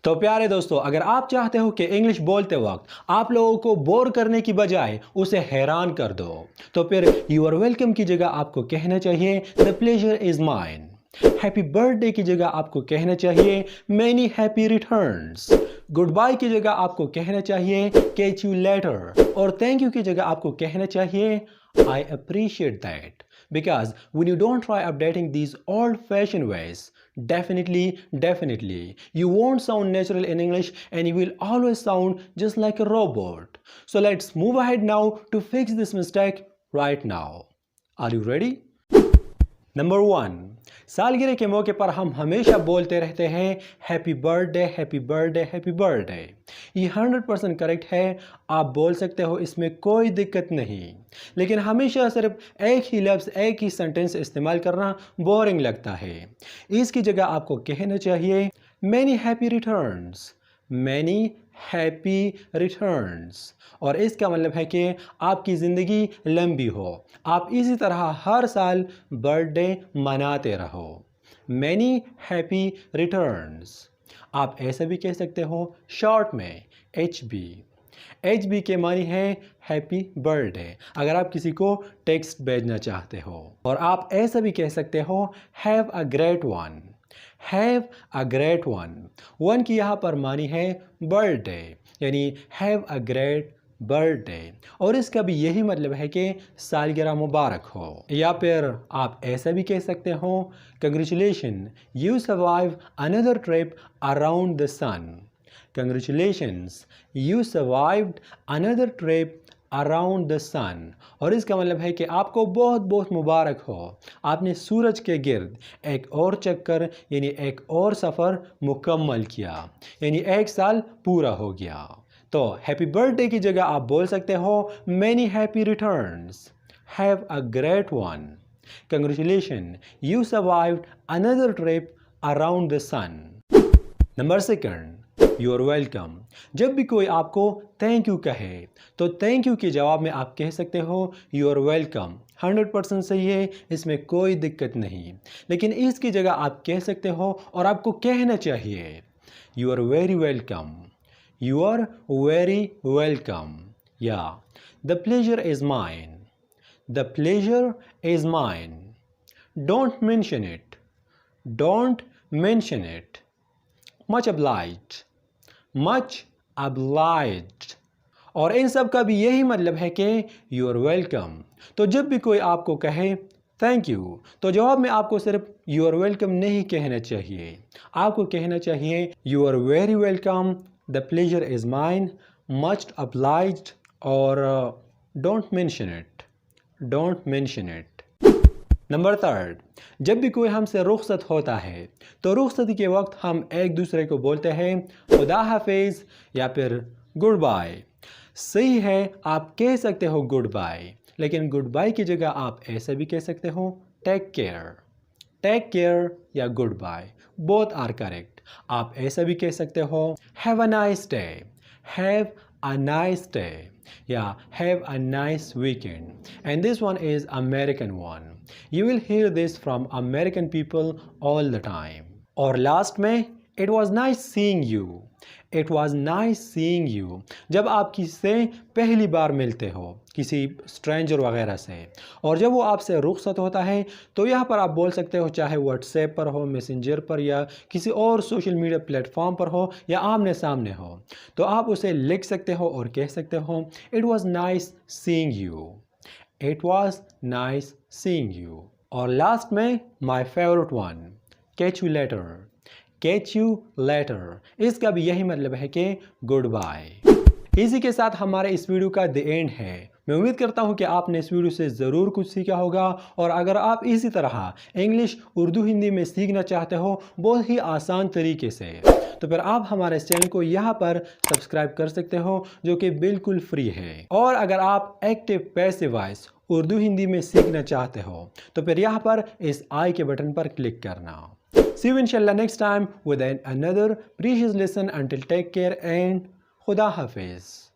तो प्यारे दोस्तों, अगर आप चाहते हो कि इंग्लिश बोलते वक्त आप लोगों को बोर करने की बजाय उसे हैरान कर दो, तो फिर यू आर वेलकम की जगह आपको कहना चाहिए the pleasure is mine. Happy birthday की जगह आपको कहना चाहिए many happy returns. Goodbye की जगह आपको कहना चाहिए कैच यू लेटर। और थैंक यू की जगह आपको कहना चाहिए I appreciate that, because when you don't try updating these old-fashioned ways, definitely you won't sound natural in English and you will always sound just like a robot. So let's move ahead now to fix this mistake right now. Are you ready? Number 1, सालगिरह के मौके पर हम हमेशा बोलते रहते हैं happy birthday happy birthday happy birthday. ये 100% करेक्ट है, आप बोल सकते हो, इसमें कोई दिक्कत नहीं। लेकिन हमेशा सिर्फ एक ही लफ्ज़ एक ही सेंटेंस इस्तेमाल करना बोरिंग लगता है। इसकी जगह आपको कहना चाहिए many happy returns, many happy returns. और इसका मतलब है कि आपकी ज़िंदगी लंबी हो, आप इसी तरह हर साल बर्थडे मनाते रहो। Many happy returns. आप ऐसा भी कह सकते हो शॉर्ट में HB। HB के मानी है हैप्पी बर्थडे अगर आप किसी को टेक्स्ट भेजना चाहते हो। और आप ऐसा भी कह सकते हो have a great one, have a great one. One की यहाँ पर मानी है बर्थडे, यानी हैव अ ग्रेट बर्थडे। और इसका भी यही मतलब है कि सालगिरह मुबारक हो। या फिर आप ऐसा भी कह सकते हो congratulation you survive another trip around the sun. Congratulations you survived another trip around the sun. और इसका मतलब है कि आपको बहुत बहुत मुबारक हो, आपने सूरज के गिर्द एक और चक्कर यानी एक और सफ़र मुकम्मल किया, यानी एक साल पूरा हो गया। तो हैप्पी बर्थडे की जगह आप बोल सकते हो many happy returns, have a great one, congratulation you survived another trip around the sun. Number 2, you are welcome. जब भी कोई आपको थैंक यू कहे तो थैंक यू के जवाब में आप कह सकते हो यू आर वेलकम। 100% सही है, इसमें कोई दिक्कत नहीं। लेकिन इसकी जगह आप कह सकते हो और आपको कहना चाहिए you are very welcome, you are very welcome, या the pleasure is mine, the pleasure is mine. Don't mention it, don't mention it. Much obliged, much obliged। और इन सब का भी यही मतलब है कि यू आर वेलकम। तो जब भी कोई आपको कहे थैंक यू तो जवाब में आपको सिर्फ यू आर वेलकम नहीं कहना चाहिए, आपको कहना चाहिए you are very welcome, the pleasure is mine, much obliged और don't mention it, don't mention it. Number 3, जब भी कोई हमसे रुखसत होता है तो रुखसती के वक्त हम एक दूसरे को बोलते हैं खुदा हाफिज़ या फिर गुड बाय। सही है, आप कह सकते हो गुड बाय, लेकिन गुड बाय की जगह आप ऐसा भी कह सकते हो टेक केयर, टेक केयर या goodbye, both are correct. आप ऐसा भी कह सकते हो हैव अ नाइस डे, हैव a nice day, yeah, have a nice weekend. And this one is American one. You will hear this from American people all the time. और last में it was nice seeing you, it was nice seeing you। जब आप किसी से पहली बार मिलते हो, किसी स्ट्रेंजर वगैरह से, और जब वो आपसे रुखसत होता है तो यहाँ पर आप बोल सकते हो, चाहे व्हाट्सएप पर हो, मैसेंजर पर, या किसी और सोशल मीडिया प्लेटफॉर्म पर हो, या आमने सामने हो, तो आप उसे लिख सकते हो और कह सकते हो it was nice seeing you, it was nice seeing you. और लास्ट में my favourite one, catch you letter, catch you letter. इसका भी यही मतलब है कि गुड बाय। इसी के साथ हमारे इस वीडियो का द एंड है। मैं उम्मीद करता हूं कि आपने इस वीडियो से ज़रूर कुछ सीखा होगा। और अगर आप इसी तरह इंग्लिश, उर्दू, हिंदी में सीखना चाहते हो बहुत ही आसान तरीके से, तो फिर आप हमारे इस चैनल को यहाँ पर सब्सक्राइब कर सकते हो, जो कि बिल्कुल फ्री है। और अगर आप active passive voice Urdu Hindi में सीखना चाहते हो तो फिर यहाँ पर इस आई के बटन पर क्लिक करना। See you inshallah next time with another precious lesson. Until take care and Khuda Hafiz.